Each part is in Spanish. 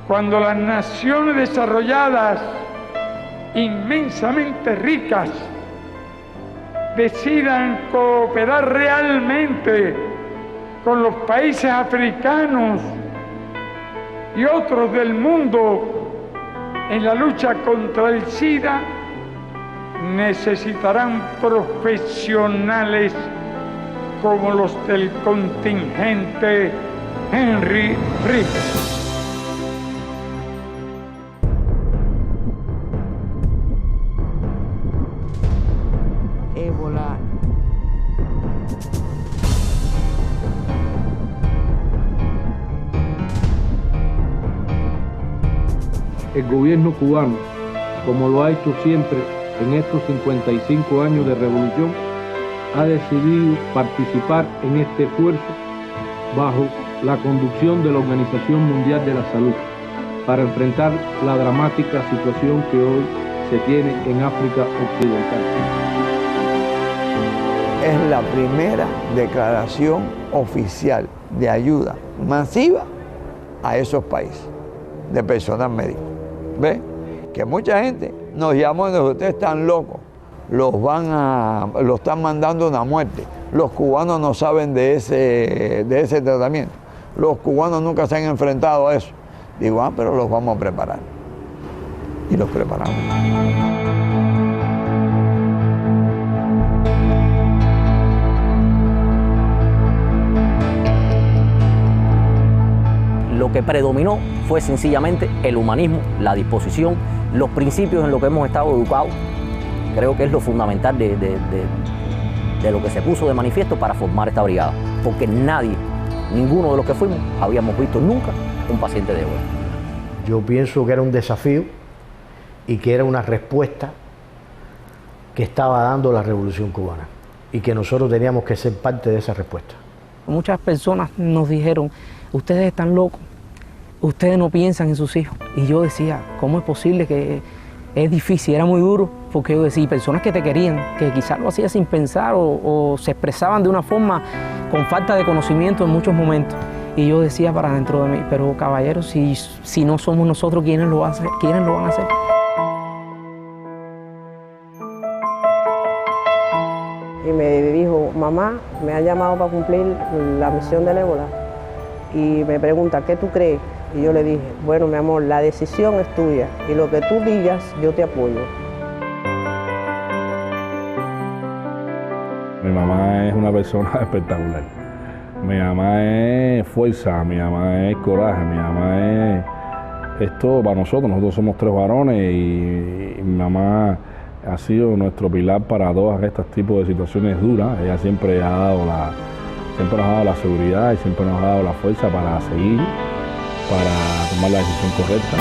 Cuando las naciones desarrolladas, inmensamente ricas, decidan cooperar realmente con los países africanos y otros del mundo en la lucha contra el SIDA, necesitarán profesionales como los del contingente Henry Reed. Ébola. El gobierno cubano, como lo ha hecho siempre en estos 55 años de revolución, ha decidido participar en este esfuerzo bajo la conducción de la Organización Mundial de la Salud para enfrentar la dramática situación que hoy se tiene en África Occidental. Es la primera declaración oficial de ayuda masiva a esos países de personal médico. ¿Ve? Que mucha gente nos llamó y nos dijo, ustedes están locos, los están mandando a una muerte. Los cubanos no saben de ese tratamiento. Los cubanos nunca se han enfrentado a eso. Digo, pero los vamos a preparar. Y los preparamos. Lo que predominó fue sencillamente el humanismo, la disposición, los principios en los que hemos estado educados. Creo que es lo fundamental de lo que se puso de manifiesto para formar esta brigada. Porque nadie, ninguno de los que fuimos, habíamos visto nunca un paciente de ébola. Yo pienso que era un desafío y que era una respuesta que estaba dando la Revolución Cubana y que nosotros teníamos que ser parte de esa respuesta. Muchas personas nos dijeron, ustedes están locos, ustedes no piensan en sus hijos. Y yo decía, ¿cómo es posible que es difícil? Era muy duro, porque yo decía, personas que te querían, que quizás lo hacían sin pensar o se expresaban de una forma con falta de conocimiento en muchos momentos. Y yo decía para dentro de mí, pero caballeros, si no somos nosotros, ¿quiénes lo van a hacer? Y me dijo, mamá, me ha llamado para cumplir la misión del ébola. Y me pregunta, ¿qué tú crees? Y yo le dije, bueno, mi amor, la decisión es tuya y lo que tú digas, yo te apoyo. Mi mamá es una persona espectacular. Mi mamá es fuerza, mi mamá es coraje, mi mamá es todo para nosotros. Nosotros somos 3 varones y mi mamá ha sido nuestro pilar para todos estos tipos de situaciones duras. Ella siempre nos ha dado la seguridad y siempre nos ha dado la fuerza para seguir, para tomar la decisión correcta.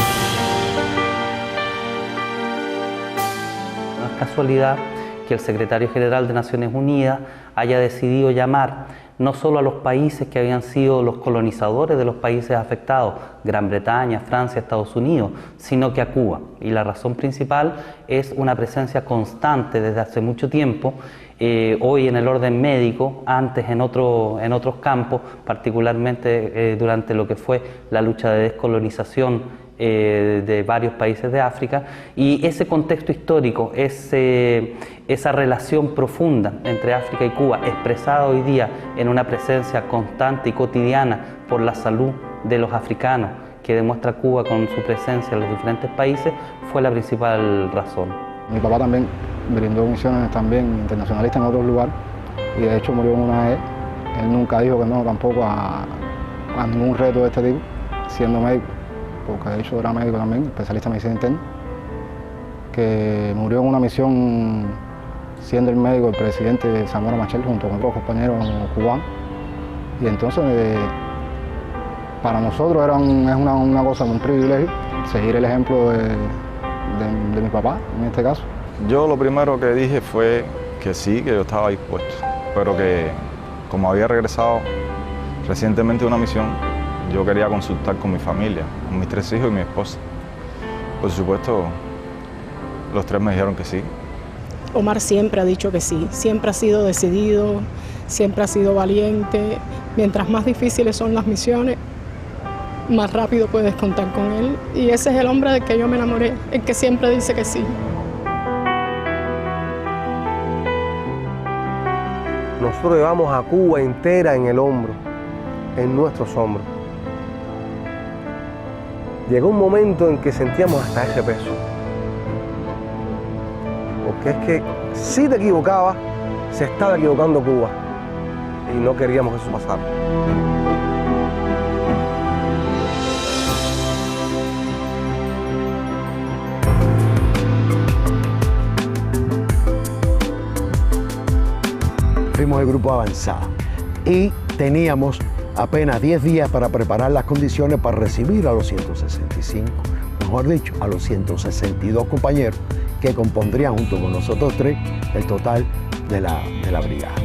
No es casualidad que el secretario general de Naciones Unidas haya decidido llamar no solo a los países que habían sido los colonizadores de los países afectados, Gran Bretaña, Francia, Estados Unidos, sino que a Cuba. Y la razón principal es una presencia constante desde hace mucho tiempo, hoy en el orden médico, antes en otros campos, particularmente durante lo que fue la lucha de descolonización de varios países de África, y ese contexto histórico, esa relación profunda entre África y Cuba, expresada hoy día en una presencia constante y cotidiana por la salud de los africanos que demuestra Cuba con su presencia en los diferentes países, fue la principal razón. Mi papá también brindó misiones también internacionalistas en otros lugares y de hecho murió una vez. Él nunca dijo que no tampoco a ningún reto de este tipo, siendo médico, porque de hecho era médico también, especialista en medicina interna, que murió en una misión siendo el médico del presidente Zamora Machel junto con otros compañeros cubanos. Y entonces para nosotros es una cosa, un privilegio seguir el ejemplo de mi papá en este caso. Yo lo primero que dije fue que sí, que yo estaba dispuesto, pero que como había regresado recientemente de una misión, yo quería consultar con mi familia, con mis 3 hijos y mi esposa. Por supuesto, los 3 me dijeron que sí. Omar siempre ha dicho que sí, siempre ha sido decidido, siempre ha sido valiente. Mientras más difíciles son las misiones, más rápido puedes contar con él. Y ese es el hombre del que yo me enamoré, el que siempre dice que sí. Nosotros llevamos a Cuba entera en el hombro, en nuestros hombros. Llegó un momento en que sentíamos hasta ese peso. Porque es que si te equivocabas, se estaba equivocando Cuba. Y no queríamos que eso pasara. Fuimos el grupo avanzado y teníamos apenas 10 días para preparar las condiciones para recibir a los 165, mejor dicho, a los 162 compañeros que compondrían junto con nosotros tres el total de la brigada.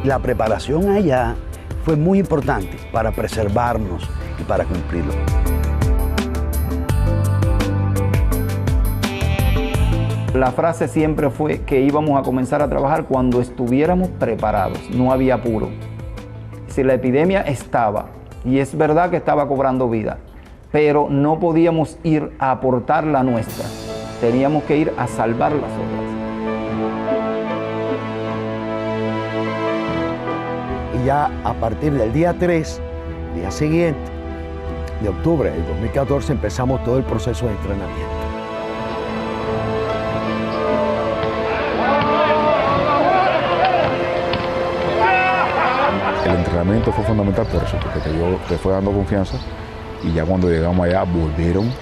La preparación allá fue muy importante para preservarnos y para cumplirlo. La frase siempre fue que íbamos a comenzar a trabajar cuando estuviéramos preparados, no había apuro. Si la epidemia estaba, y es verdad que estaba cobrando vida, pero no podíamos ir a aportar la nuestra, teníamos que ir a salvar las otras. Y ya a partir del día 3, día siguiente, de octubre del 2014, empezamos todo el proceso de entrenamiento. El entrenamiento fue fundamental por eso, porque te fue dando confianza y ya cuando llegamos allá volvieron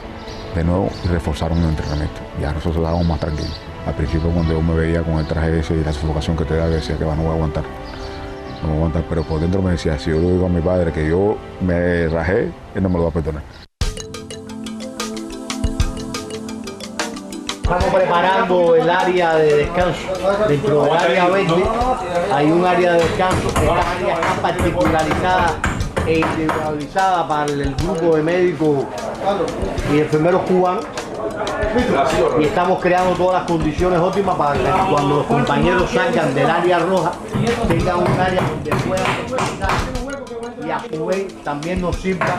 de nuevo y reforzaron el entrenamiento. Ya nosotros estábamos más tranquilos. Al principio cuando yo me veía con el traje ese y la sofocación que te da, decía que no voy a aguantar. No voy a aguantar, pero por dentro me decía, si yo le digo a mi padre que yo me rajé, él no me lo va a perdonar. Estamos preparando el área de descanso. Dentro del área verde hay un área de descanso. Esta área está particularizada e individualizada para el grupo de médicos y enfermeros cubanos. Y estamos creando todas las condiciones óptimas para que cuando los compañeros salgan del área roja tengan un área donde puedan descansar y a su vez también nos sirva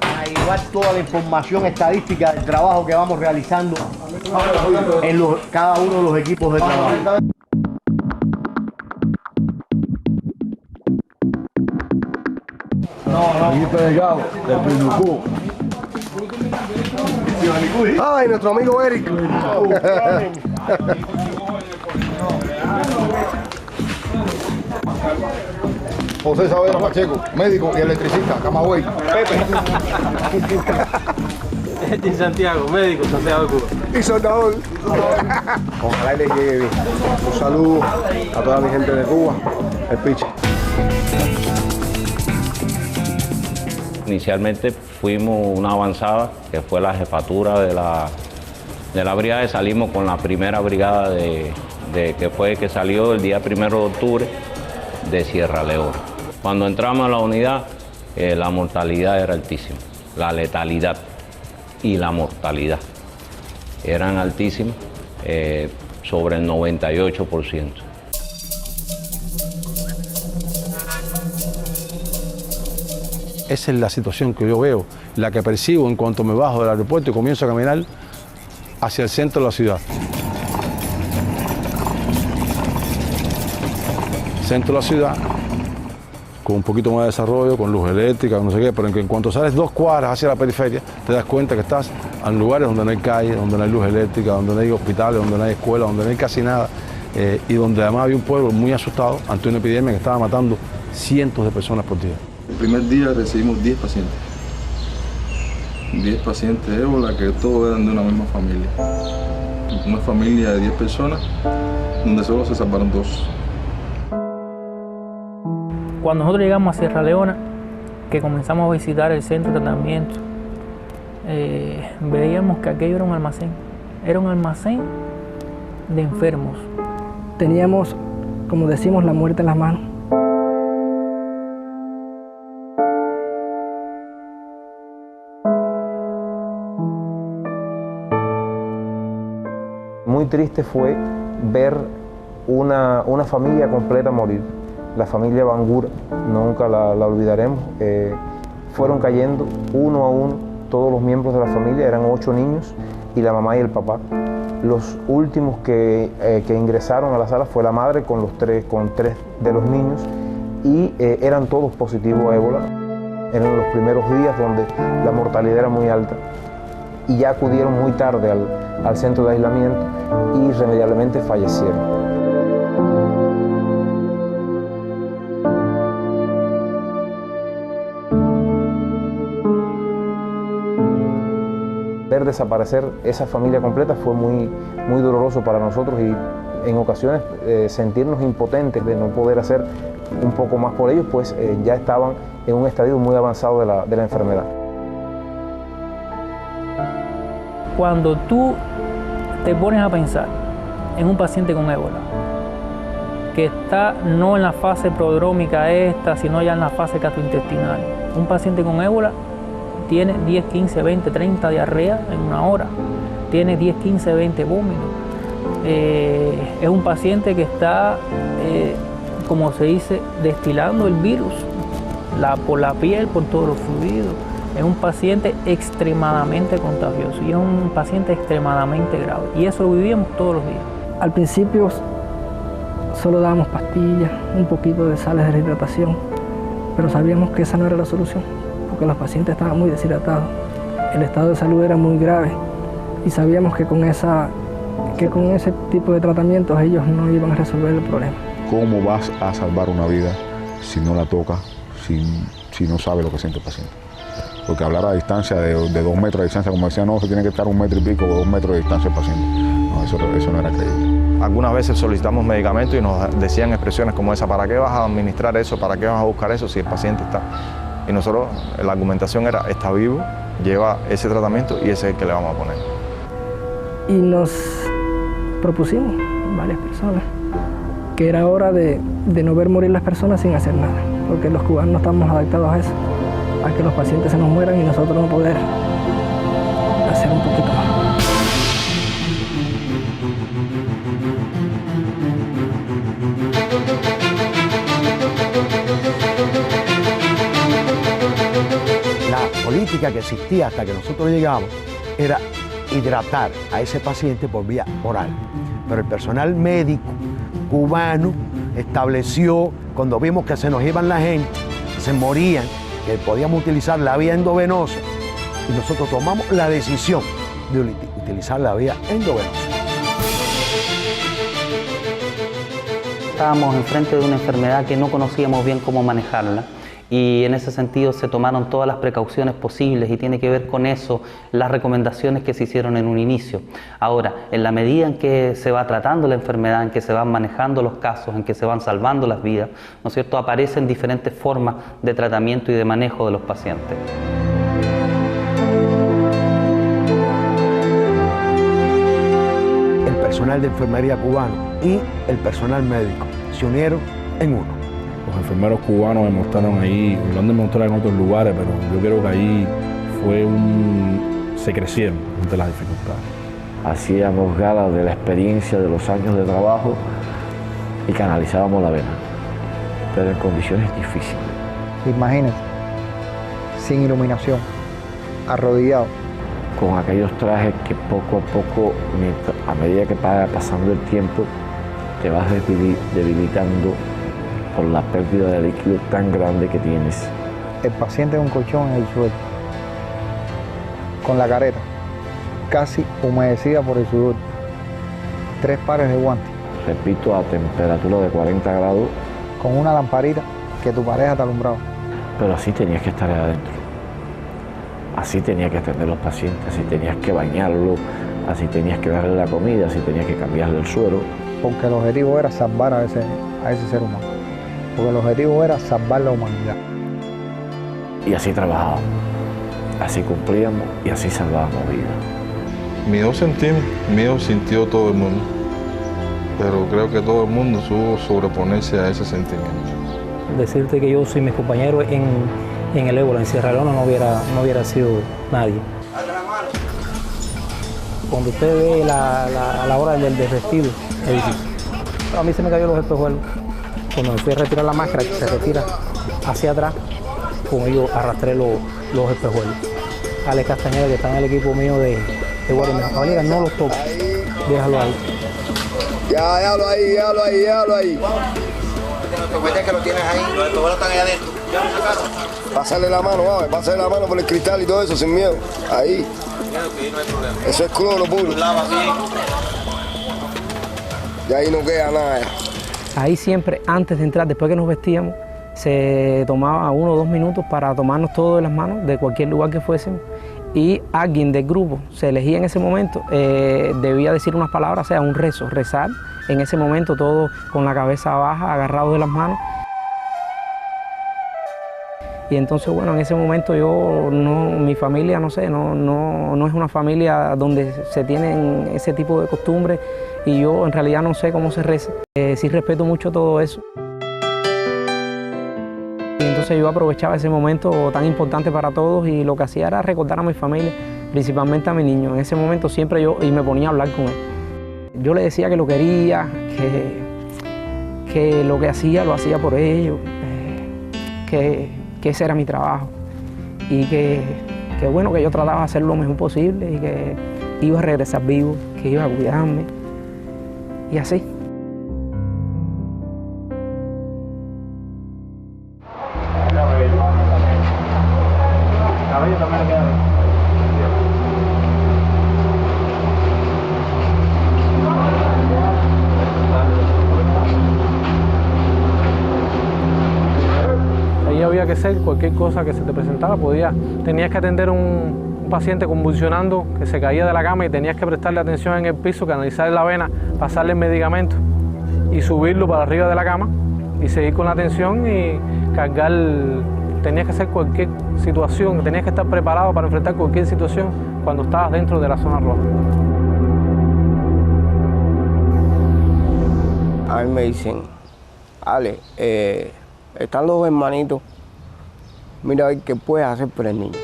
para llevar toda la información estadística del trabajo que vamos realizando en cada uno de los equipos de trabajo. Felipe Delgado, del Pinucú. Ay, nuestro amigo Eric. José Saavedra Pacheco, médico y electricista, Camagüey. Pepe. Y Santiago, médico, Santiago de Cuba. Y soldador. Ojalá y les llegue bien. Un saludo a toda mi gente de Cuba, el Piche. Inicialmente fuimos una avanzada, que fue la jefatura de la brigada, y salimos con la primera brigada que salió el día 1 de octubre de Sierra Leona. Cuando entramos a la unidad, la mortalidad era altísima, la letalidad y la mortalidad eran altísimas, sobre el 98%. Esa es la situación que yo veo, la que percibo en cuanto me bajo del aeropuerto y comienzo a caminar hacia el centro de la ciudad. Centro de la ciudad, con un poquito más de desarrollo, con luz eléctrica, no sé qué, pero en cuanto sales 2 cuadras hacia la periferia, te das cuenta que estás en lugares donde no hay calle, donde no hay luz eléctrica, donde no hay hospitales, donde no hay escuelas, donde no hay casi nada, y donde además había un pueblo muy asustado ante una epidemia que estaba matando cientos de personas por día. El primer día recibimos 10 pacientes. 10 pacientes de ébola que todos eran de una misma familia. Una familia de 10 personas, donde solo se salvaron 2. Cuando nosotros llegamos a Sierra Leona, que comenzamos a visitar el centro de tratamiento, veíamos que aquello era un almacén. Era un almacén de enfermos. Teníamos, como decimos, la muerte en las manos. muy triste fue ver una familia completa morir. La familia Bangura, nunca la olvidaremos. Fueron cayendo uno a uno todos los miembros de la familia, eran 8 niños y la mamá y el papá. Los últimos que ingresaron a la sala fue la madre con 3 de los niños y eran todos positivos a ébola. Eran los primeros días donde la mortalidad era muy alta y ya acudieron muy tarde al centro de aislamiento y irremediablemente fallecieron. Ver desaparecer esa familia completa fue muy doloroso para nosotros y en ocasiones sentirnos impotentes de no poder hacer un poco más por ellos, pues ya estaban en un estadio muy avanzado de la enfermedad. Cuando tú te pones a pensar en un paciente con ébola, que está no en la fase prodrómica esta, sino ya en la fase gastrointestinal, un paciente con ébola tiene 10, 15, 20, 30 diarrea en una hora, tiene 10, 15, 20 vómitos. Es un paciente que está, como se dice, destilando el virus por la piel, por todos los fluidos. Es un paciente extremadamente contagioso y es un paciente extremadamente grave. Y eso lo vivíamos todos los días. Al principio solo dábamos pastillas, un poquito de sales de rehidratación, pero sabíamos que esa no era la solución, porque los pacientes estaban muy deshidratados. El estado de salud era muy grave y sabíamos que con ese tipo de tratamientos ellos no iban a resolver el problema. ¿Cómo vas a salvar una vida si no la tocas, si no sabes lo que siente el paciente? Porque hablar a distancia de 2 metros de distancia, como decía, no, se tiene que estar 1 metro y pico o 2 metros de distancia el paciente. No, eso no era creíble. Algunas veces solicitamos medicamentos y nos decían expresiones como esa: ¿para qué vas a administrar eso? ¿Para qué vas a buscar eso si el paciente está? Y nosotros, la argumentación era: está vivo, lleva ese tratamiento y ese es el que le vamos a poner. Y nos propusimos, varias personas, que era hora de no ver morir las personas sin hacer nada, porque los cubanos no estamos adaptados a eso, a que los pacientes se nos mueran y nosotros no poder hacer un poquito más. La política que existía hasta que nosotros llegamos era hidratar a ese paciente por vía oral. Pero el personal médico cubano estableció, cuando vimos que se nos iban la gente, se morían, que podíamos utilizar la vía endovenosa, y nosotros tomamos la decisión de utilizar la vía endovenosa. Estábamos enfrente de una enfermedad que no conocíamos bien cómo manejarla, y en ese sentido se tomaron todas las precauciones posibles y tiene que ver con eso las recomendaciones que se hicieron en un inicio. Ahora, en la medida en que se va tratando la enfermedad, en que se van manejando los casos, en que se van salvando las vidas, ¿no es cierto?, aparecen diferentes formas de tratamiento y de manejo de los pacientes. El personal de enfermería cubano y el personal médico se unieron en uno. Los enfermeros cubanos me mostraron ahí, lo han demostrado en otros lugares, pero yo creo que ahí se crecieron ante las dificultades. Hacíamos gala de la experiencia de los años de trabajo y canalizábamos la vena, pero en condiciones difíciles. Imagínate, sin iluminación, arrodillado. Con aquellos trajes que poco a poco, a medida que va pasando el tiempo, te vas debilitando por la pérdida de líquido tan grande que tienes. El paciente con colchón en el suelo, con la careta casi humedecida por el sudor, 3 pares de guantes. Repito, a temperatura de 40 grados. Con una lamparita que tu pareja te alumbraba. Pero así tenías que estar adentro. Así tenías que atender a los pacientes, así tenías que bañarlo, así tenías que darle la comida, así tenías que cambiarle el suero. Porque el objetivo era salvar a ese ser humano. Porque el objetivo era salvar la humanidad. Y así trabajábamos, así cumplíamos y así salvábamos vidas. Miedo sentimos, miedo sintió todo el mundo, pero creo que todo el mundo supo sobreponerse a ese sentimiento. Decirte que yo soy mis compañeros en el ébola, en Sierra Leona, no hubiera sido nadie. cuando usted ve a la hora del vestido, es difícil. Pero a mí se me cayó los espejuelos. Cuando me fui a retirar la máscara, que se retira hacia atrás, con ello arrastré los espejuelos. Alex Castañeda, que está en el equipo mío de guardia, me dijo, caballero, no los toques, déjalo ahí. Ya, déjalo ahí, déjalo ahí, déjalo ahí. Que lo tienes ahí, los espejuelos están ahí adentro. ¿Ya lo sacaron? Pásale la mano, vamos, pásale la mano por el cristal y todo eso, sin miedo. Ahí. Eso es cloro puro. Y ahí no queda nada. Ahí siempre, antes de entrar, después que nos vestíamos, se tomaba 1 o 2 minutos para tomarnos todo de las manos, de cualquier lugar que fuésemos, y alguien del grupo se elegía en ese momento, debía decir unas palabras, o sea, un rezo, rezar, en ese momento todos con la cabeza baja, agarrados de las manos. Y entonces, bueno, en ese momento mi familia, no sé, no es una familia donde se tienen ese tipo de costumbres y yo en realidad no sé cómo se reza. Sí respeto mucho todo eso. Y entonces yo aprovechaba ese momento tan importante para todos y lo que hacía era recordar a mi familia, principalmente a mi niño. En ese momento siempre y me ponía a hablar con él. Yo le decía que lo quería, que lo que hacía lo hacía por ellos, que ese era mi trabajo y que bueno, que yo trataba de hacer lo mejor posible y que iba a regresar vivo, que iba a cuidarme y así. Había que hacer cualquier cosa que se te presentara, tenías que atender a un paciente convulsionando que se caía de la cama y tenías que prestarle atención en el piso, canalizarle la vena, pasarle el medicamento y subirlo para arriba de la cama y seguir con la atención y cargar. Tenías que hacer cualquier situación, tenías que estar preparado para enfrentar cualquier situación cuando estabas dentro de la zona roja. A mí me dicen, Ale, están los hermanitos, mira a ver qué puedes hacer por el niño.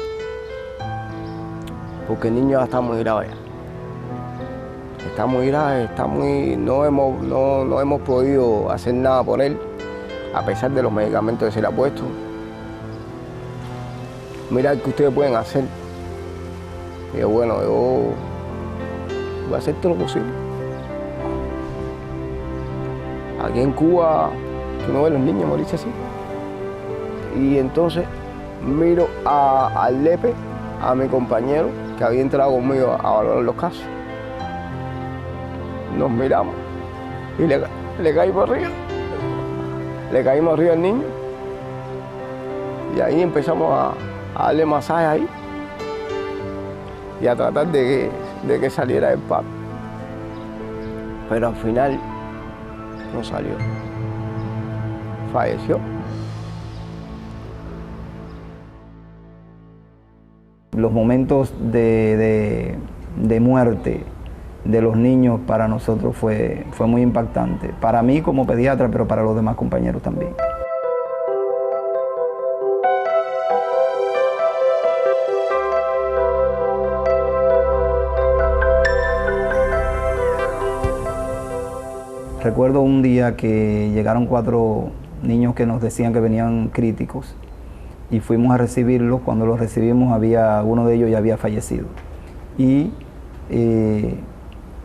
Porque el niño ya está muy grave. Está muy grave, no hemos podido hacer nada por él, a pesar de los medicamentos que se le ha puesto. Mira qué ustedes pueden hacer. Y yo, bueno, yo voy a hacer todo lo posible. Aquí en Cuba, tú no ves a los niños morirse así. Y entonces miro al Lepe, a mi compañero, que había entrado conmigo a valorar los casos. Nos miramos y le caímos arriba. Le caímos arriba al niño. Y ahí empezamos a darle masaje ahí y a tratar de que saliera del paro. Pero al final no salió. Falleció. Los momentos de muerte de los niños para nosotros fue muy impactante. Para mí como pediatra, pero para los demás compañeros también. Recuerdo un día que llegaron 4 niños que nos decían que venían críticos y fuimos a recibirlos. Cuando los recibimos, uno de ellos ya había fallecido. Y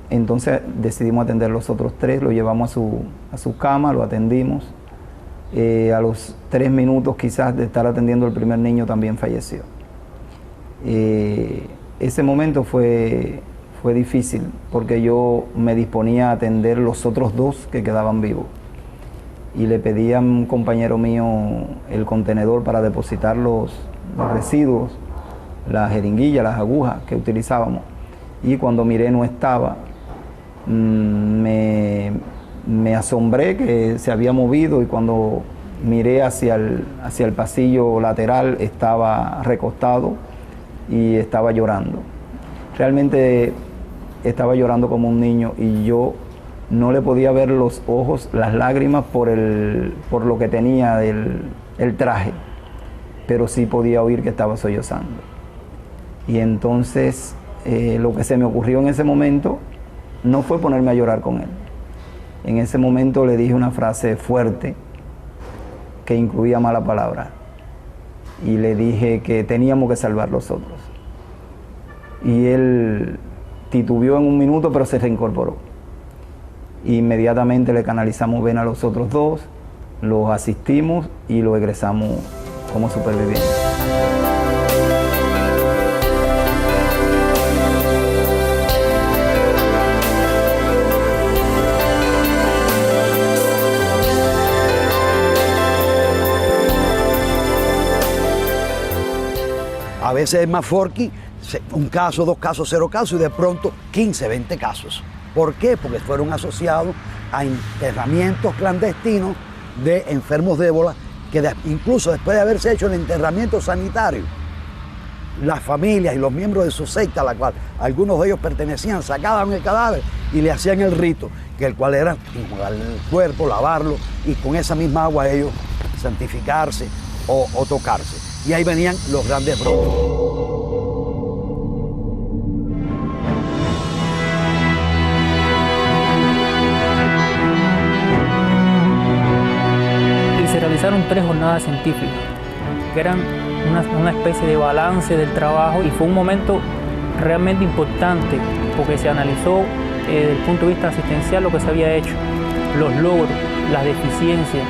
entonces decidimos atender los otros 3, lo llevamos a su cama, lo atendimos. A los 3 minutos quizás de estar atendiendo el primer niño también falleció. Ese momento fue difícil porque yo me disponía a atender los otros 2 que quedaban vivos. Y le pedí a un compañero mío el contenedor para depositar los residuos, las jeringuillas, las agujas que utilizábamos. Y cuando miré no estaba, me asombré que se había movido y cuando miré hacia el pasillo lateral estaba recostado y estaba llorando. Realmente estaba llorando como un niño y yo no le podía ver los ojos, las lágrimas por lo que tenía el traje, pero sí podía oír que estaba sollozando. Y entonces Lo que se me ocurrió en ese momento no fue ponerme a llorar con él. En ese momento le dije una frase fuerte que incluía mala palabra y le dije que teníamos que salvar los otros. Y él titubeó en un minuto, pero se reincorporó. Inmediatamente le canalizamos vena a los otros dos, los asistimos y los egresamos como supervivientes. A veces es más forky, un caso, 2 casos, 0 casos, y de pronto 15, 20 casos. ¿Por qué? Porque fueron asociados a enterramientos clandestinos de enfermos de ébola, que incluso después de haberse hecho el enterramiento sanitario, las familias y los miembros de su secta, a la cual algunos de ellos pertenecían, sacaban el cadáver y le hacían el rito, que el cual era enjuagar el cuerpo, lavarlo y con esa misma agua ellos santificarse o tocarse. Y ahí venían los grandes brotes. Y se realizaron 3 jornadas científicas, que eran una especie de balance del trabajo, y fue un momento realmente importante porque se analizó desde el punto de vista asistencial lo que se había hecho, los logros, las deficiencias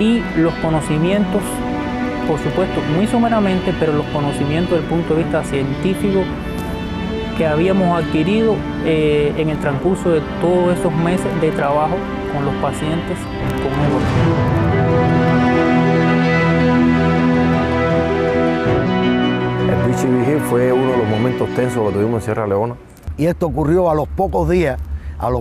y los conocimientos, por supuesto, muy someramente, pero los conocimientos desde el punto de vista científico que habíamos adquirido en el transcurso de todos esos meses de trabajo con los pacientes con ébola. El Vichy Vigil fue uno de los momentos tensos que tuvimos en Sierra Leona. Y esto ocurrió a los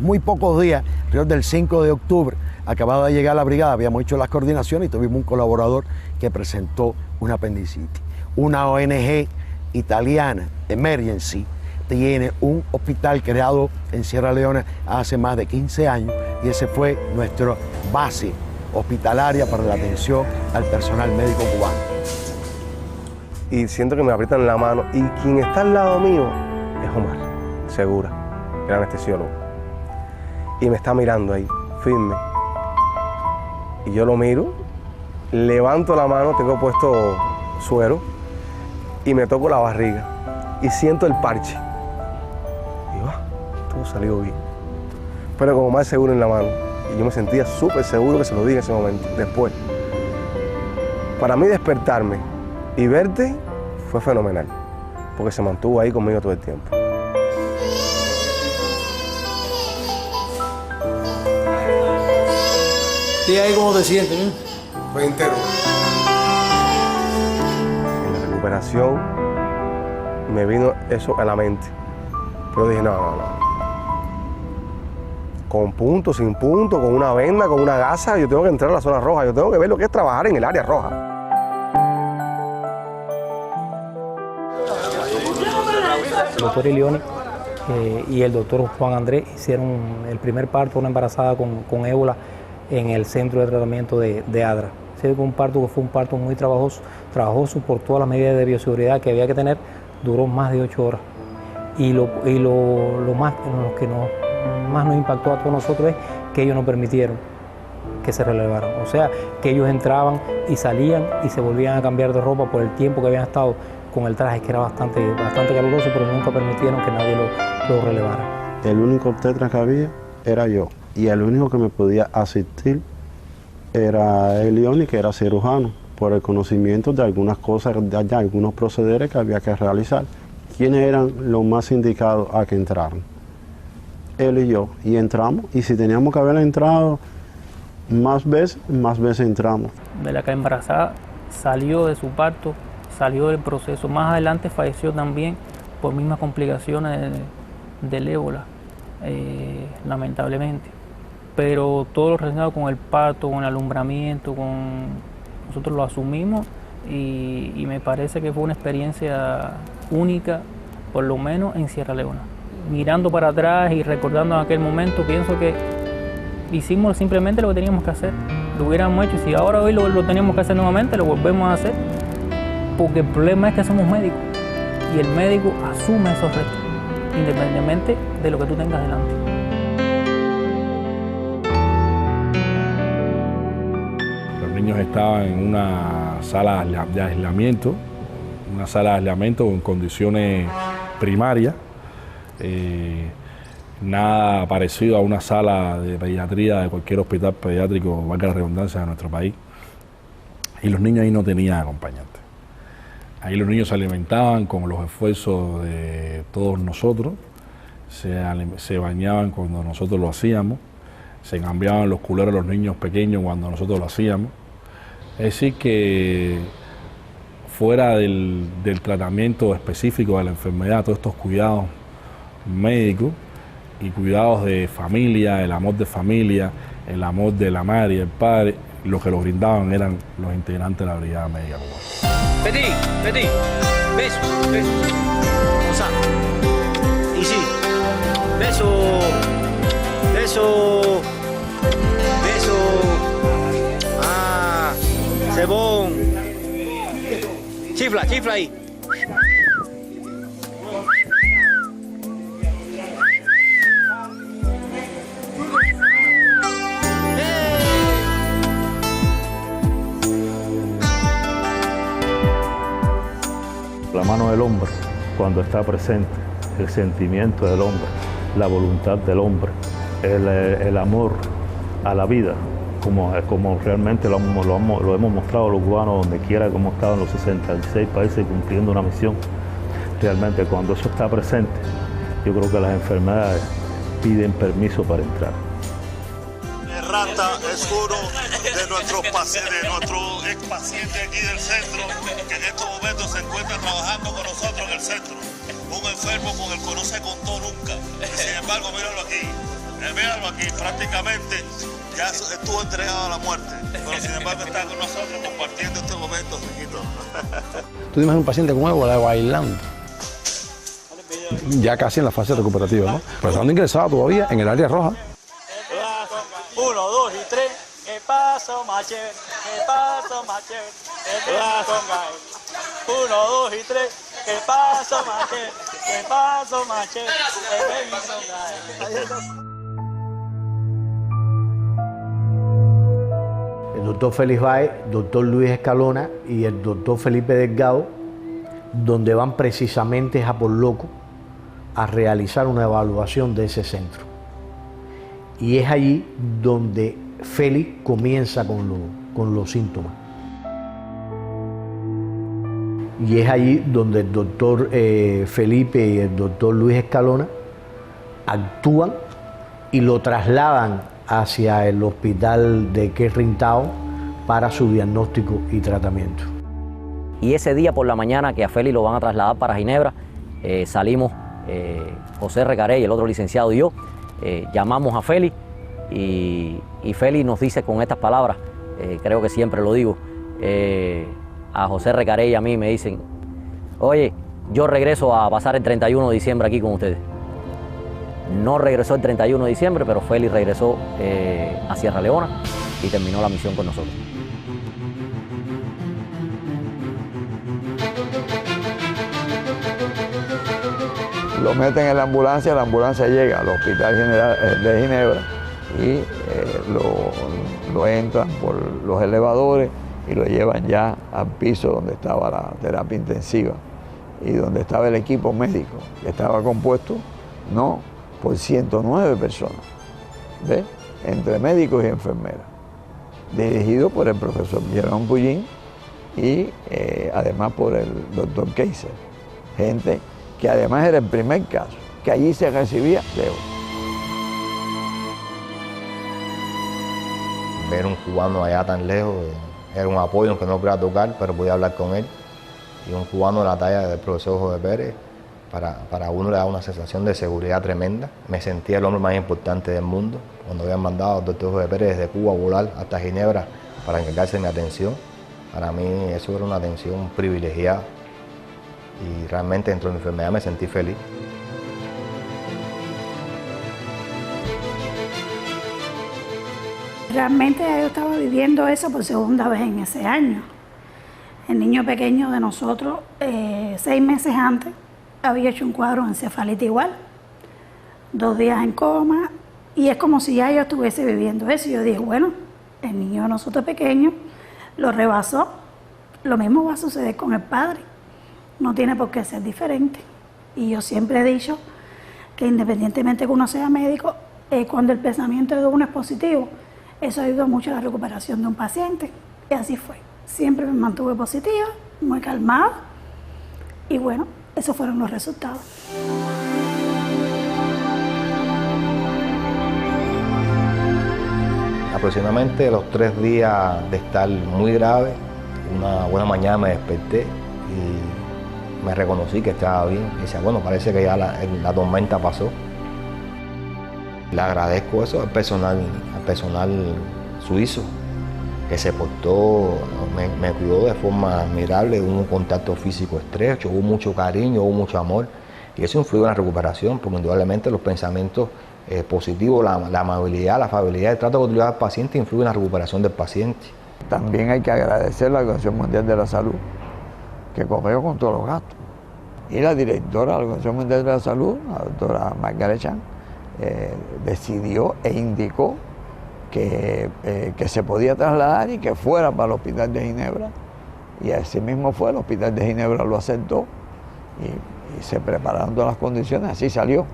muy pocos días, alrededor del 5 de octubre, acababa de llegar la brigada, habíamos hecho las coordinaciones y tuvimos un colaborador que presentó una apendicitis. Una ONG italiana, Emergency, tiene un hospital creado en Sierra Leona hace más de 15 años y ese fue nuestra base hospitalaria para la atención al personal médico cubano. Y siento que me aprietan la mano y quien está al lado mío es Omar Segura, el anestesiólogo. Y me está mirando ahí, firme. Y yo lo miro, levanto la mano, tengo puesto suero y me toco la barriga y siento el parche. Y va, todo salió bien. Pero como más seguro en la mano. Y yo me sentía súper seguro que se lo dije en ese momento. Después, para mí despertarme y verte fue fenomenal, porque se mantuvo ahí conmigo todo el tiempo. ¿Y ahí cómo te sientes? Fue entero. En la recuperación me vino eso a la mente, pero dije no. Con punto, sin punto, con una venda, con una gasa, yo tengo que entrar a la zona roja, yo tengo que ver lo que es trabajar en el área roja. El doctor Ilioni y el doctor Juan Andrés hicieron el primer parto de una embarazada con ébola en el centro de tratamiento de Adra. Fue un parto muy trabajoso por todas las medidas de bioseguridad que había que tener, duró más de 8 horas. Y lo que más nos impactó a todos nosotros es que ellos no permitieron que se relevaran. O sea, que ellos entraban y salían y se volvían a cambiar de ropa por el tiempo que habían estado con el traje, que era bastante caluroso, pero nunca permitieron que nadie lo relevara. El único obstetra que había era yo, y el único que me podía asistir era Elioni, que era cirujano, por el conocimiento de algunas cosas, de algunos procederes que había que realizar. ¿Quiénes eran los más indicados a que entraran? Él y yo, y entramos, y si teníamos que haber entrado más veces entramos. De la que embarazada salió de su parto, salió del proceso, más adelante falleció también por mismas complicaciones del ébola, lamentablemente. Pero todo lo relacionado con el parto, con el alumbramiento, nosotros lo asumimos y me parece que fue una experiencia única, por lo menos en Sierra Leona. Mirando para atrás y recordando en aquel momento, pienso que hicimos simplemente lo que teníamos que hacer. Lo hubiéramos hecho, y si ahora hoy lo teníamos que hacer nuevamente, lo volvemos a hacer, porque el problema es que somos médicos y el médico asume esos retos. independientemente de lo que tú tengas delante. Los niños estaban en una sala de aislamiento, en condiciones primarias, nada parecido a una sala de pediatría de cualquier hospital pediátrico, valga la redundancia, de nuestro país. Y los niños ahí no tenían acompañantes. Ahí los niños se alimentaban con los esfuerzos de todos nosotros, se bañaban cuando nosotros lo hacíamos, se cambiaban los culeros de los niños pequeños cuando nosotros lo hacíamos. Es decir que fuera del tratamiento específico de la enfermedad, todos estos cuidados médicos y cuidados de familia, el amor de familia, el amor de la madre y el padre, lo que lo brindaban eran los integrantes de la Brigada Médica Cubana. Betty, beso, beso. Osa. Y sí, beso, beso, beso. Ah, cebón. Chifla, chifla ahí. La mano del hombre, cuando está presente, el sentimiento del hombre, la voluntad del hombre, el amor a la vida, como realmente lo hemos mostrado los cubanos donde quiera que hemos estado en los 66 países cumpliendo una misión. Realmente cuando eso está presente, yo creo que las enfermedades piden permiso para entrar. Rata es uno de nuestros ex pacientes aquí del centro, que en estos momentos se encuentra trabajando con nosotros en el centro. Un enfermo con el que no se contó nunca. Y sin embargo, míralo aquí, prácticamente ya estuvo entregado a la muerte. Pero sin embargo está con nosotros compartiendo este momento, Riquito. Tú tienes un paciente con ébola bailando, ya casi en la fase recuperativa, ¿no? Pero estando ingresado todavía en el área roja. 1, 2 y 3, que paso machete, que paso machete, que paso machete. 1, 2 y 3, que paso machete, que paso machete, que paso machete. El doctor Félix Báez, doctor Luis Escalona y el doctor Felipe Delgado, donde van precisamente a por loco a realizar una evaluación de ese centro. Y es allí donde Félix comienza con los síntomas. Y es allí donde el doctor Felipe y el doctor Luis Escalona actúan y lo trasladan hacia el hospital de Querrintao para su diagnóstico y tratamiento. Y ese día por la mañana que a Félix lo van a trasladar para Ginebra, salimos José Recarey, el otro licenciado y yo, llamamos a Félix y Félix nos dice con estas palabras, creo que siempre lo digo, a José Recarey y a mí me dicen, oye, yo regreso a pasar el 31 de diciembre aquí con ustedes. No regresó el 31 de diciembre, pero Félix regresó a Sierra Leona y terminó la misión con nosotros. Lo meten en la ambulancia llega al Hospital General de Ginebra y lo entran por los elevadores y lo llevan ya al piso donde estaba la terapia intensiva y donde estaba el equipo médico, que estaba compuesto por 109 personas, ¿ves? Entre médicos y enfermeras, dirigido por el profesor Jerón Pullín y además por el doctor Kaiser, gente que además era el primer caso, que allí se recibía de ébola. Ver un cubano allá tan lejos era un apoyo, aunque no podía tocar, pero podía hablar con él. Y un cubano de la talla del profesor José Pérez, para uno le da una sensación de seguridad tremenda. Me sentía el hombre más importante del mundo. Cuando habían mandado al doctor José Pérez desde Cuba a volar hasta Ginebra para encargarse de mi atención, para mí eso era una atención privilegiada. Y realmente dentro de mi enfermedad me sentí feliz. Realmente yo estaba viviendo eso por segunda vez en ese año. El niño pequeño de nosotros, 6 meses antes, había hecho un cuadro de encefalitis igual. 2 días en coma, y es como si ya yo estuviese viviendo eso. Y yo dije, bueno, el niño de nosotros pequeño lo rebasó, lo mismo va a suceder con el padre, no tiene por qué ser diferente. Y yo siempre he dicho que independientemente que uno sea médico, cuando el pensamiento de uno es positivo, eso ayuda mucho a la recuperación de un paciente. Y así fue. Siempre me mantuve positiva, muy calmada, y bueno, esos fueron los resultados. Aproximadamente los 3 días de estar muy grave, una buena mañana me desperté y me reconocí que estaba bien. Y decía, bueno, parece que ya la tormenta pasó. Le agradezco eso al personal suizo, que se portó, me cuidó de forma admirable, hubo un contacto físico estrecho, hubo mucho cariño, hubo mucho amor, y eso influyó en la recuperación, porque indudablemente los pensamientos positivos, la amabilidad, la afabilidad, el trato que utilizaba el paciente influye en la recuperación del paciente. También hay que agradecer a la Organización Mundial de la Salud, que corrió con todos los gastos. Y la directora de la Organización Mundial de la Salud, la doctora Margaret Chan, decidió e indicó que se podía trasladar y que fuera para el Hospital de Ginebra. Y así mismo fue, el Hospital de Ginebra lo aceptó y se prepararon todas las condiciones, así salió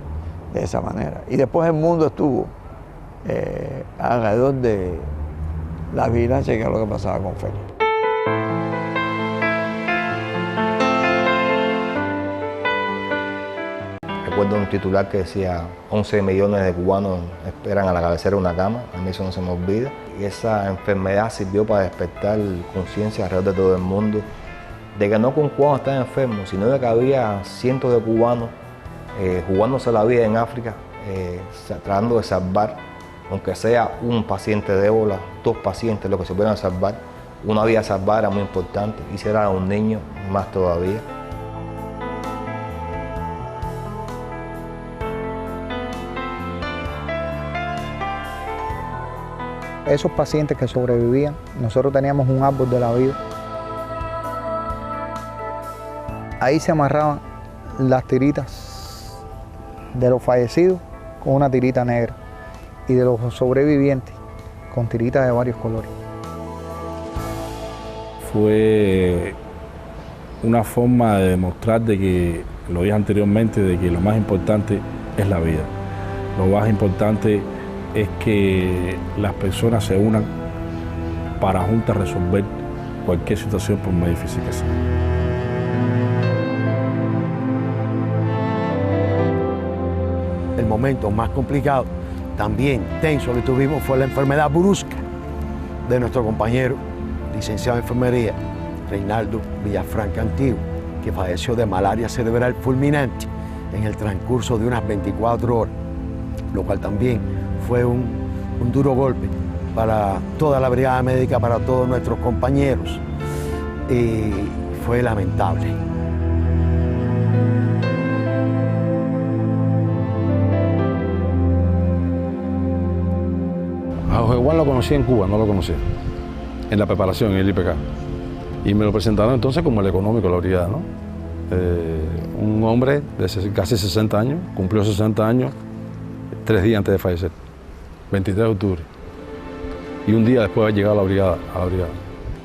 de esa manera. Y después el mundo estuvo alrededor de la vigilancia, que es lo que pasaba con Félix. Recuerdo un titular que decía 11 millones de cubanos esperan a la cabecera de una cama, a mí eso no se me olvida. Y esa enfermedad sirvió para despertar conciencia alrededor de todo el mundo, de que no con cubanos están enfermos, sino de que había cientos de cubanos jugándose la vida en África, tratando de salvar, aunque sea un paciente de ébola, 2 pacientes, lo que se puedan salvar. Una vida salvada era muy importante, y si era un niño, más todavía. Esos pacientes que sobrevivían, nosotros teníamos un árbol de la vida. Ahí se amarraban las tiritas de los fallecidos con una tirita negra y de los sobrevivientes con tiritas de varios colores. Fue una forma de demostrar de que, lo dije anteriormente, de que lo más importante es la vida. Lo más importante es que las personas se unan para juntas resolver cualquier situación, por más difícil que sea. El momento más complicado, también tenso que tuvimos, fue la enfermedad brusca de nuestro compañero, licenciado en enfermería, Reinaldo Villafranca Antiguo, que falleció de malaria cerebral fulminante en el transcurso de unas 24 horas, lo cual también fue un duro golpe para toda la brigada médica, para todos nuestros compañeros, y fue lamentable. A José Juan lo conocí en Cuba, no lo conocía, en la preparación, en el IPK. Y me lo presentaron entonces como el económico de la brigada, ¿no? Un hombre de casi 60 años, cumplió 60 años 3 días antes de fallecer, 23 de octubre. Y un día después de haber llegado a la brigada.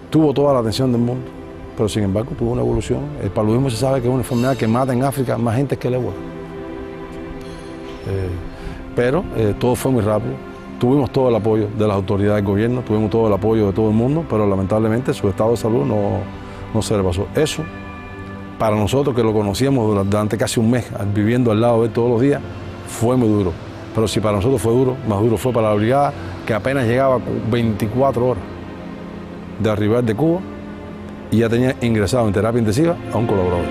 Tuvo toda la atención del mundo, pero sin embargo tuvo una evolución. El paludismo se sabe que es una enfermedad que mata en África más gente que el ébola. Pero todo fue muy rápido. Tuvimos todo el apoyo de las autoridades del gobierno, tuvimos todo el apoyo de todo el mundo, pero lamentablemente su estado de salud no se le pasó. Eso, para nosotros que lo conocíamos durante casi un mes, viviendo al lado de él todos los días, fue muy duro. Pero si para nosotros fue duro, más duro fue para la brigada, que apenas llegaba 24 horas de arribar de Cuba y ya tenía ingresado en terapia intensiva a un colaborador.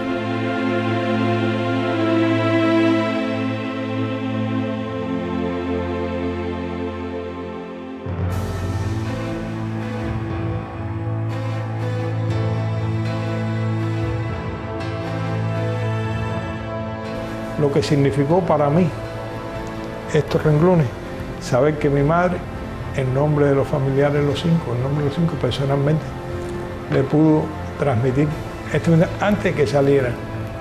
Lo que significó para mí estos renglones, saber que mi madre, en nombre de los familiares los 5, en nombre de los 5 personalmente, le pudo transmitir esto antes que saliera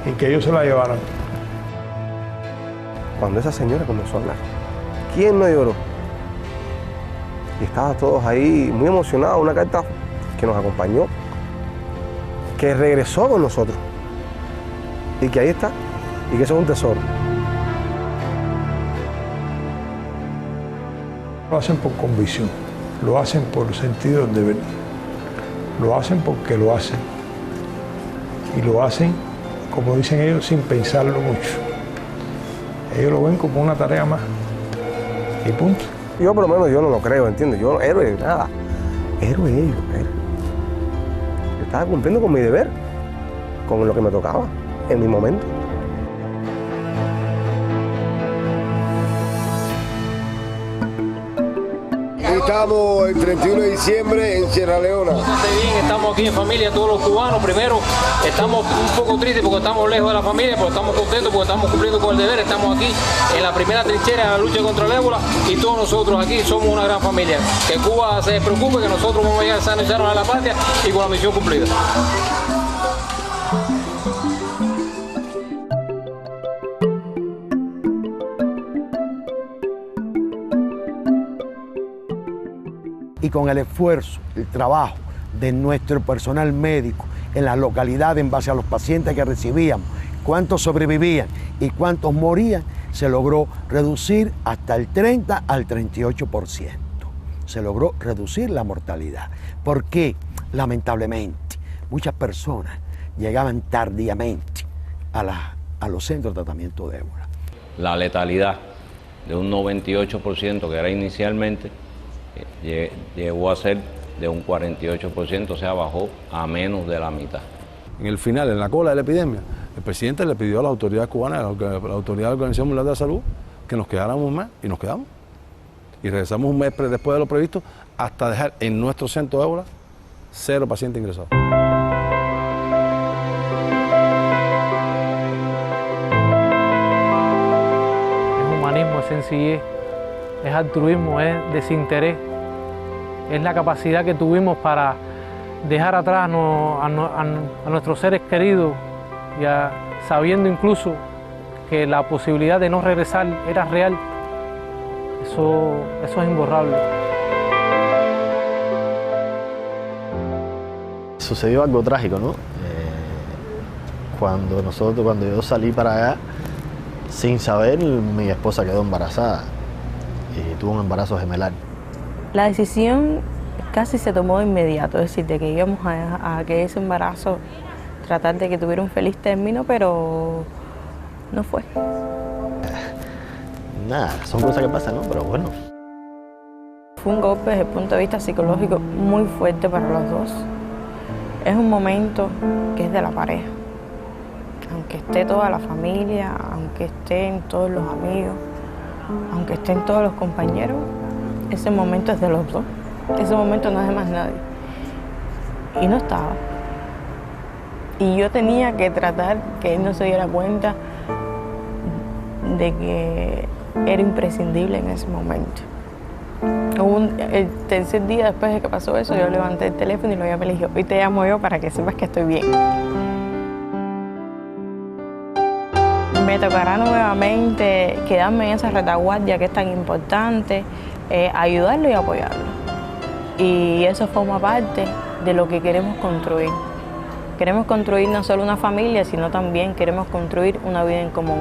y que ellos se la llevaran. cuando esa señora comenzó a hablar. ¿Quién no lloró? Y estaban todos ahí muy emocionados, una carta que nos acompañó, que regresó con nosotros y que ahí está, y que eso es un tesoro. Lo hacen por convicción, lo hacen por sentido del deber, lo hacen porque lo hacen y lo hacen, como dicen ellos, sin pensarlo mucho. Ellos lo ven como una tarea más y punto. Yo por lo menos yo no lo creo, ¿entiendes? Yo héroe, nada, héroe ellos, héroe. Yo estaba cumpliendo con mi deber, con lo que me tocaba en mi momento. Estamos el 31 de diciembre en Sierra Leona. Bastante bien, estamos aquí en familia, todos los cubanos. Primero, estamos un poco tristes porque estamos lejos de la familia, pero estamos contentos porque estamos cumpliendo con el deber. Estamos aquí en la primera trinchera de la lucha contra el ébola y todos nosotros aquí somos una gran familia. Que Cuba se preocupe, que nosotros vamos a llegar sanos y sanos a la patria y con la misión cumplida. Y con el esfuerzo, el trabajo de nuestro personal médico en la localidad en base a los pacientes que recibíamos, cuántos sobrevivían y cuántos morían, se logró reducir hasta el 30 al 38%. Se logró reducir la mortalidad. ¿Por qué? Lamentablemente, muchas personas llegaban tardíamente a los centros de tratamiento de ébola. La letalidad de un 98% que era inicialmente, llegó a ser de un 48%, o sea, bajó a menos de la mitad. En el final, en la cola de la epidemia, el presidente le pidió a la autoridad cubana, a la autoridad de la Organización Mundial de la Salud, que nos quedáramos un mes y nos quedamos. Y regresamos un mes después de lo previsto hasta dejar en nuestro centro de ébola 0 pacientes ingresados. Es humanismo, es sencillez, es altruismo, es desinterés, es la capacidad que tuvimos para dejar atrás a nuestros seres queridos, sabiendo incluso que la posibilidad de no regresar era real. Eso es imborrable. Sucedió algo trágico, ¿no? Cuando yo salí para allá, sin saber, mi esposa quedó embarazada y tuvo un embarazo gemelar. La decisión casi se tomó de inmediato, es decir, de que íbamos a que ese embarazo, tratar de que tuviera un feliz término, pero no fue. Nada, son cosas que pasan, ¿no? Pero bueno. Fue un golpe desde el punto de vista psicológico muy fuerte para los dos. Es un momento que es de la pareja. Aunque esté toda la familia, aunque estén todos los amigos, aunque estén todos los compañeros, ese momento es de los dos. Ese momento no es de más nadie. Y no estaba. Y yo tenía que tratar que él no se diera cuenta de que era imprescindible en ese momento. El tercer día después de que pasó eso, yo levanté el teléfono y lo llamé y le dije, hoy te llamo yo para que sepas que estoy bien. Me tocará nuevamente quedarme en esa retaguardia que es tan importante, ayudarlo y apoyarlo. Y eso forma parte de lo que queremos construir. Queremos construir no solo una familia, sino también queremos construir una vida en común.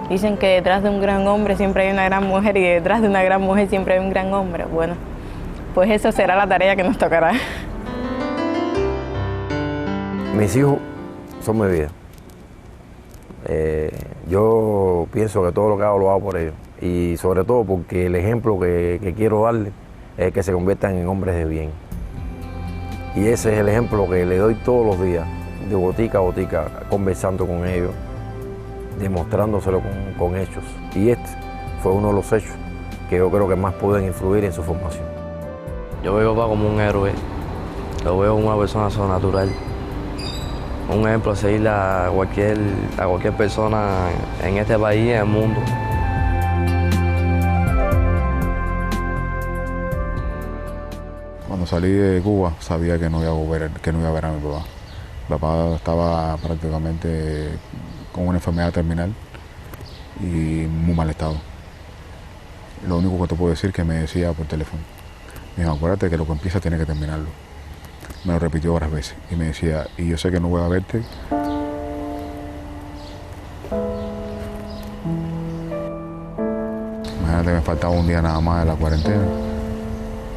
Dicen que detrás de un gran hombre siempre hay una gran mujer y detrás de una gran mujer siempre hay un gran hombre. Bueno, pues eso será la tarea que nos tocará. Mis hijos son mi vida. Yo pienso que todo lo que hago lo hago por ellos. Y sobre todo porque el ejemplo que quiero darles es que se conviertan en hombres de bien. Y ese es el ejemplo que le doy todos los días, de botica a botica, conversando con ellos, demostrándoselo con hechos. Y este fue uno de los hechos que yo creo que más pueden influir en su formación. Yo veo a papá como un héroe, lo veo como una persona sobrenatural, un ejemplo a seguir a cualquier persona en este país y en el mundo. Cuando salí de Cuba sabía que no iba a ver a mi papá. Mi papá estaba prácticamente con una enfermedad terminal y en muy mal estado. Lo único que te puedo decir es que me decía por teléfono, me dijo, acuérdate que lo que empieza tiene que terminarlo. Me lo repitió varias veces y me decía, y yo sé que no voy a verte. Imagínate, me faltaba un día nada más de la cuarentena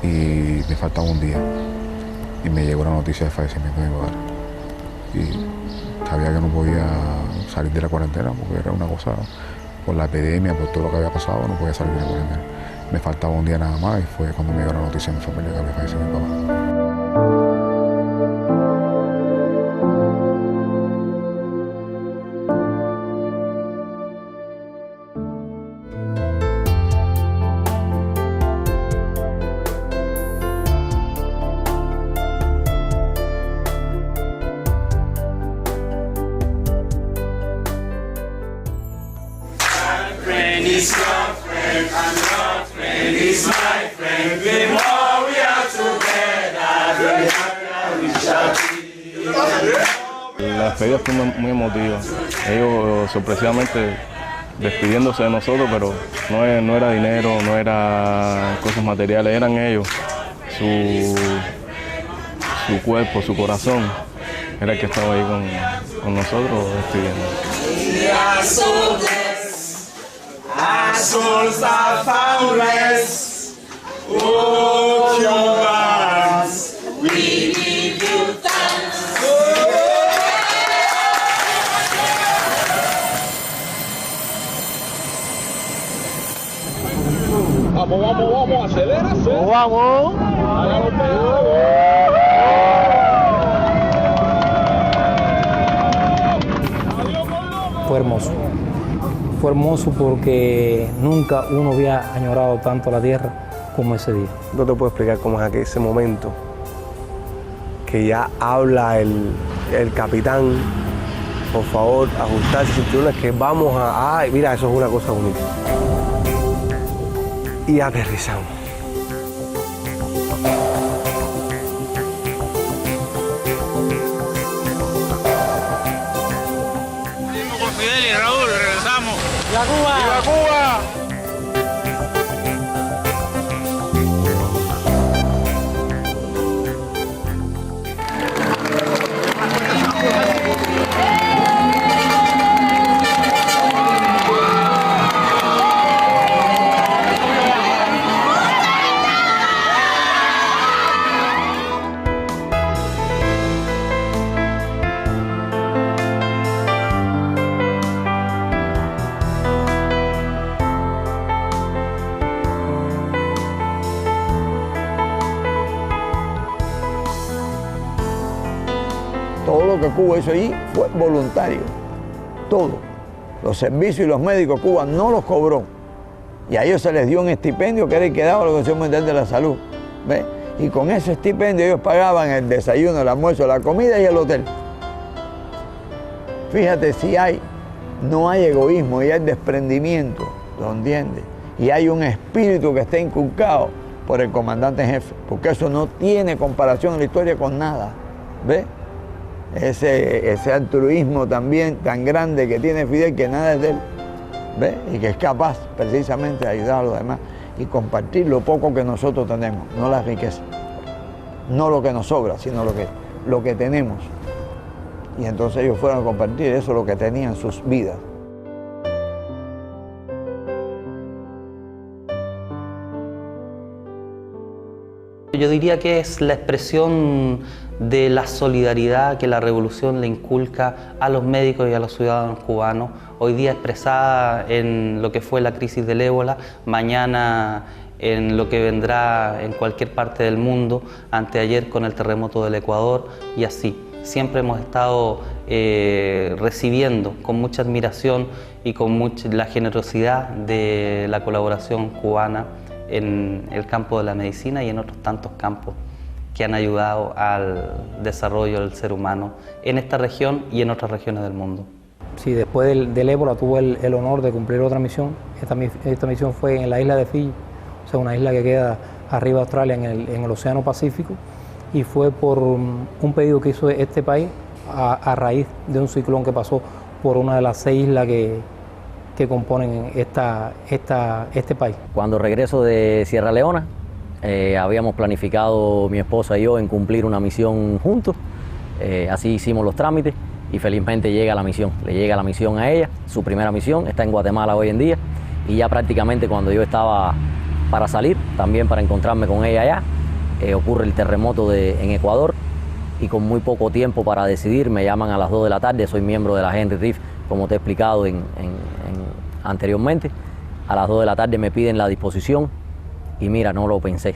y me faltaba un día y me llegó la noticia de fallecimiento de mi padre. Y sabía que no podía salir de la cuarentena porque era una cosa, por la epidemia, por todo lo que había pasado, no podía salir de la cuarentena. Me faltaba un día nada más y fue cuando me llegó la noticia de mi familia que había fallecido mi papá. La despedida fue muy emotiva. Ellos sorpresivamente despidiéndose de nosotros, pero no era dinero, no era cosas materiales, eran ellos. Su cuerpo, su corazón, era el que estaba ahí con nosotros despidiendo. Our souls are found rest. Oh, Cubans, we give you thanks. Vamos, acelera. Vamos. Fue hermoso porque nunca uno había añorado tanto la tierra como ese día. No te puedo explicar cómo es ese momento que ya habla el capitán, por favor, ajustarse cinturones que vamos a... Ay, mira, eso es una cosa bonita. Y aterrizamos. Con Fidel y Raúl, regresamos. ¡Viva Cuba! ¡Viva Cuba! Todo lo que Cuba hizo allí fue voluntario, todo. Los servicios y los médicos Cuba no los cobró. Y a ellos se les dio un estipendio que era el que daba la Organización Mundial de la Salud. ¿Ves? Y con ese estipendio ellos pagaban el desayuno, el almuerzo, la comida y el hotel. Fíjate si no hay egoísmo y hay desprendimiento, ¿lo entiendes? Y hay un espíritu que está inculcado por el comandante en jefe, porque eso no tiene comparación en la historia con nada. ¿Ves? Ese altruismo también tan grande que tiene Fidel, que nada es de él, ¿ves? Y que es capaz precisamente de ayudar a los demás y compartir lo poco que nosotros tenemos, no la riqueza, no lo que nos sobra, sino lo que tenemos. Y entonces ellos fueron a compartir eso, lo que tenían, sus vidas. Yo diría que es la expresión de la solidaridad que la revolución le inculca a los médicos y a los ciudadanos cubanos, hoy día expresada en lo que fue la crisis del ébola, mañana en lo que vendrá en cualquier parte del mundo, anteayer con el terremoto del Ecuador y así. Siempre hemos estado recibiendo con mucha admiración y con la generosidad de la colaboración cubana en el campo de la medicina y en otros tantos campos que han ayudado al desarrollo del ser humano en esta región y en otras regiones del mundo. Sí, después del ébola tuve el honor de cumplir otra misión. Esta misión fue en la isla de Fiyi, o sea, una isla que queda arriba de Australia en el Océano Pacífico, y fue por un pedido que hizo este país a raíz de un ciclón que pasó por una de las 6 islas que que componen este país. Cuando regreso de Sierra Leona, habíamos planificado mi esposa y yo en cumplir una misión juntos. Así hicimos los trámites y felizmente llega la misión. Le llega la misión a ella, su primera misión, está en Guatemala hoy en día. Y ya prácticamente cuando yo estaba para salir, también para encontrarme con ella allá, ocurre el terremoto en Ecuador. Y con muy poco tiempo para decidir, me llaman a las 2 de la tarde, soy miembro de la Henry Reef, como te he explicado anteriormente. A las 2 de la tarde me piden la disposición y mira, no lo pensé.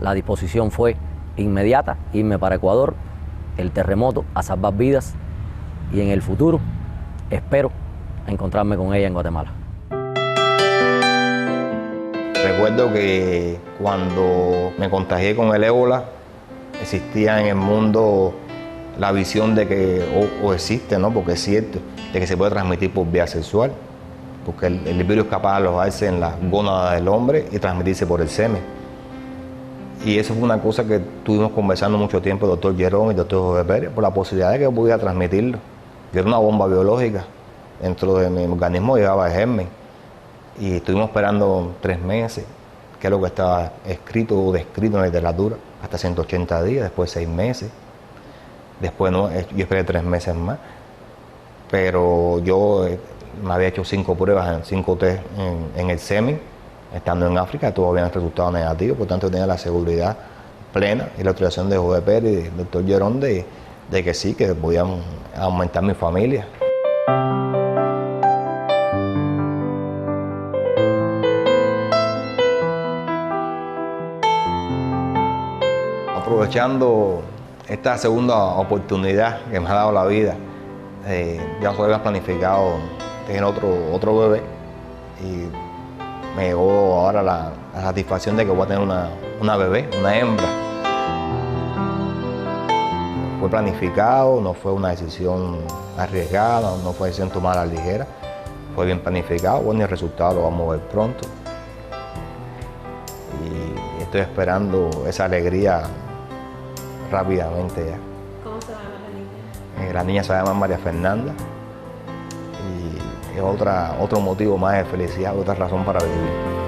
La disposición fue inmediata, irme para Ecuador, el terremoto, a salvar vidas y en el futuro espero encontrarme con ella en Guatemala. Recuerdo que cuando me contagié con el ébola, existía en el mundo la visión de que, o existe, ¿no? Porque es cierto, de que se puede transmitir por vía sexual, porque el virus es capaz de alojarse en las gónadas del hombre y transmitirse por el semen. Y eso fue una cosa que estuvimos conversando mucho tiempo el doctor Gerón y el doctor José Pérez, por la posibilidad de que pudiera transmitirlo, que era una bomba biológica. Dentro de mi organismo llevaba el germen. Y estuvimos esperando 3 meses, que es lo que estaba escrito o descrito en la literatura, hasta 180 días, después 6 meses. Después no, yo esperé 3 meses más. Pero yo me había hecho 5 pruebas, 5 test en el semen, estando en África, todos habían resultado negativos, por tanto tenía la seguridad plena y la autorización de José Pérez y del doctor Gerón de que sí, que podíamos aumentar mi familia. Aprovechando esta segunda oportunidad que me ha dado la vida, ya nosotros habíamos planificado tener otro bebé y me llegó ahora la satisfacción de que voy a tener una bebé, una hembra. Fue planificado, no fue una decisión arriesgada, no fue una decisión tomada a la ligera, fue bien planificado, bueno, y el resultado lo vamos a ver pronto. Y estoy esperando esa alegría rápidamente ya. ¿Cómo se llama la niña? La niña se llama María Fernanda y es otro motivo más de felicidad, otra razón para vivir.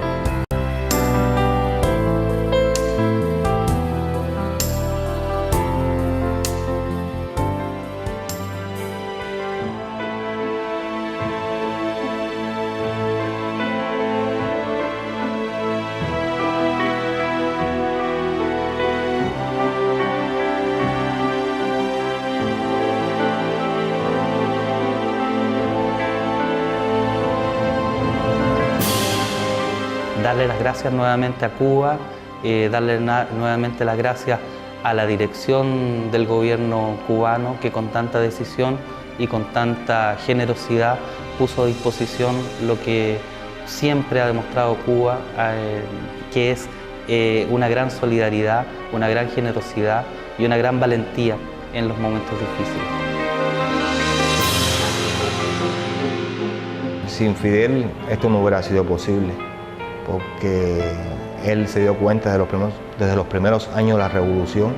Darle las gracias nuevamente a Cuba, darle nuevamente las gracias a la dirección del gobierno cubano que con tanta decisión y con tanta generosidad puso a disposición lo que siempre ha demostrado Cuba, que es una gran solidaridad, una gran generosidad y una gran valentía en los momentos difíciles. Sin Fidel esto no hubiera sido posible, porque él se dio cuenta desde los primeros años de la revolución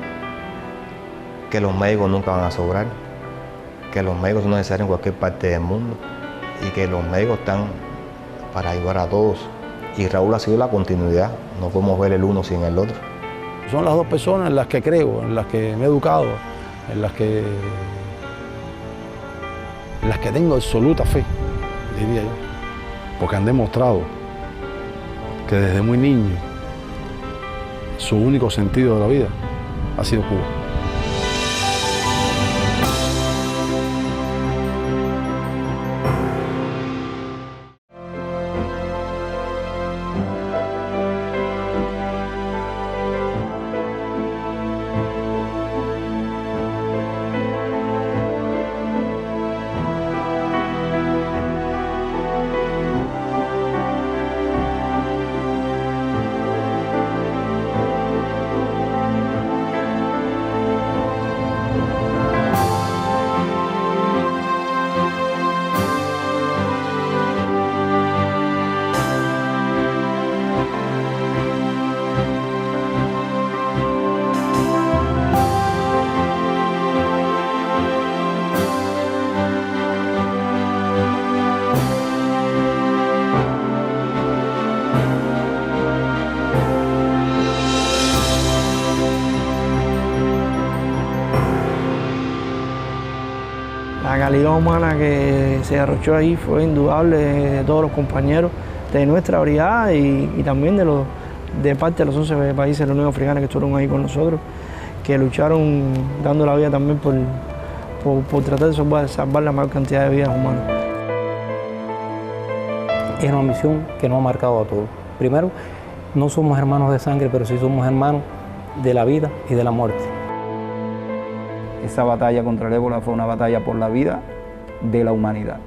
que los médicos nunca van a sobrar, que los médicos son necesarios en cualquier parte del mundo y que los médicos están para ayudar a todos. Y Raúl ha sido la continuidad, no podemos ver el uno sin el otro. Son las dos personas en las que creo, en las que me he educado, en las que tengo absoluta fe, diría yo, porque han demostrado que desde muy niño su único sentido de la vida ha sido Cuba. calidad humana que se derrochó ahí fue indudable de todos los compañeros de nuestra brigada y también de parte de los 11 países de la Unión Africana que estuvieron ahí con nosotros, que lucharon dando la vida también por tratar de salvar la mayor cantidad de vidas humanas. Es una misión que nos ha marcado a todos. Primero, no somos hermanos de sangre, pero sí somos hermanos de la vida y de la muerte. Esa batalla contra el ébola fue una batalla por la vida de la humanidad.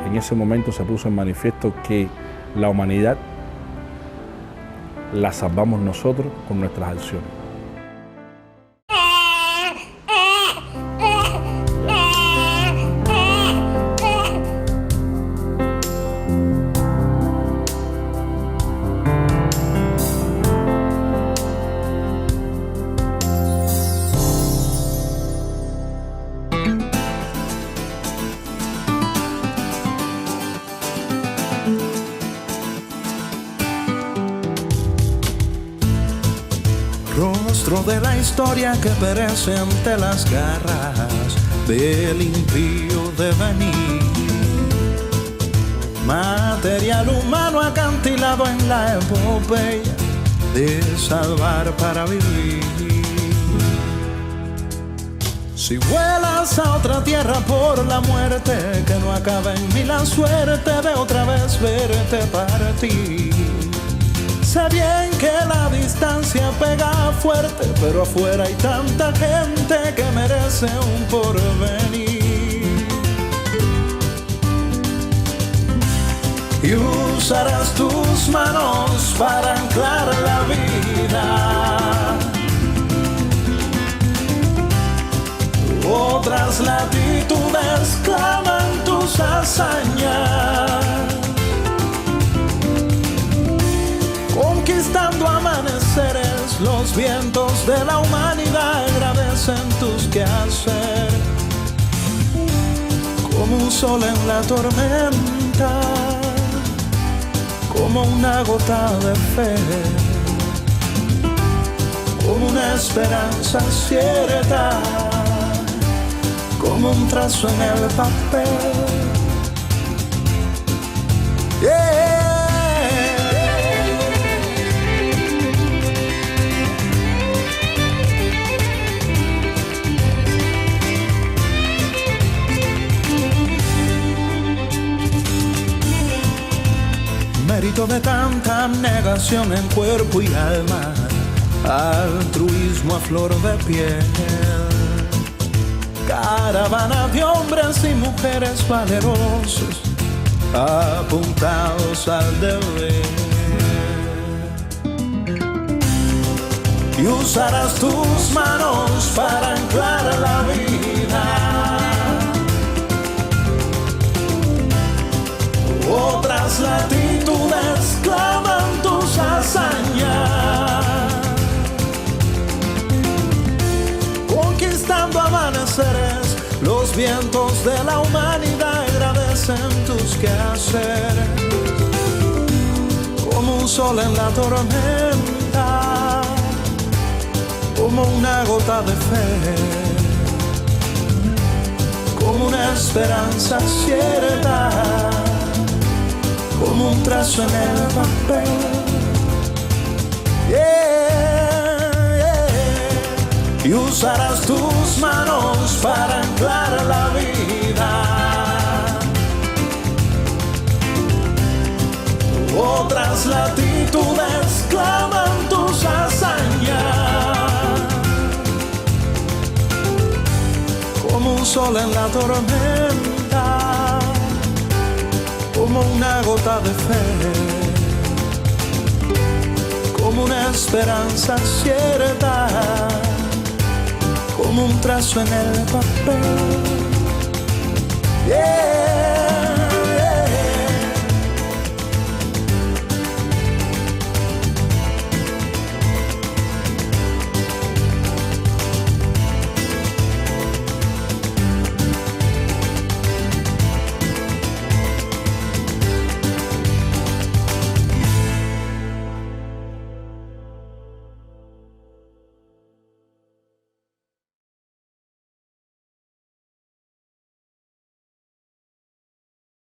En ese momento se puso en manifiesto que la humanidad la salvamos nosotros con nuestras acciones. Rostro de la historia que perece ante las garras del impío devenir. Material humano acantilado en la epopeya de salvar para vivir. Si vuelas a otra tierra por la muerte, que no acabe en mí la suerte de otra vez verte partir. Sé bien que la distancia pega fuerte, pero afuera hay tanta gente que merece un porvenir. Y usarás tus manos para anclar la vida. Otras latitudes claman tus hazañas. Conquistando amaneceres, los vientos de la humanidad agradecen tus quehaceres. Como un sol en la tormenta, como una gota de fe, como una esperanza cierta, como un trazo en el papel. Yeah. Mérito de tanta negación en cuerpo y alma, altruismo a flor de piel. Caravana de hombres y mujeres valerosos, apuntados al deber. Y usarás tus manos para anclar la vida. Otras latitudes claman tus hazañas. Conquistando amaneceres, los vientos de la humanidad agradecen tus quehaceres. Como un sol en la tormenta, como una gota de fe, como una esperanza cierta, como un trazo en el papel. Yeah, yeah. Y usarás tus manos para anclar la vida. Otras latitudes claman tus hazañas. Como un sol en la tormenta, como una gota de fe, como una esperanza cierta, como un trazo en el papel. Yeah.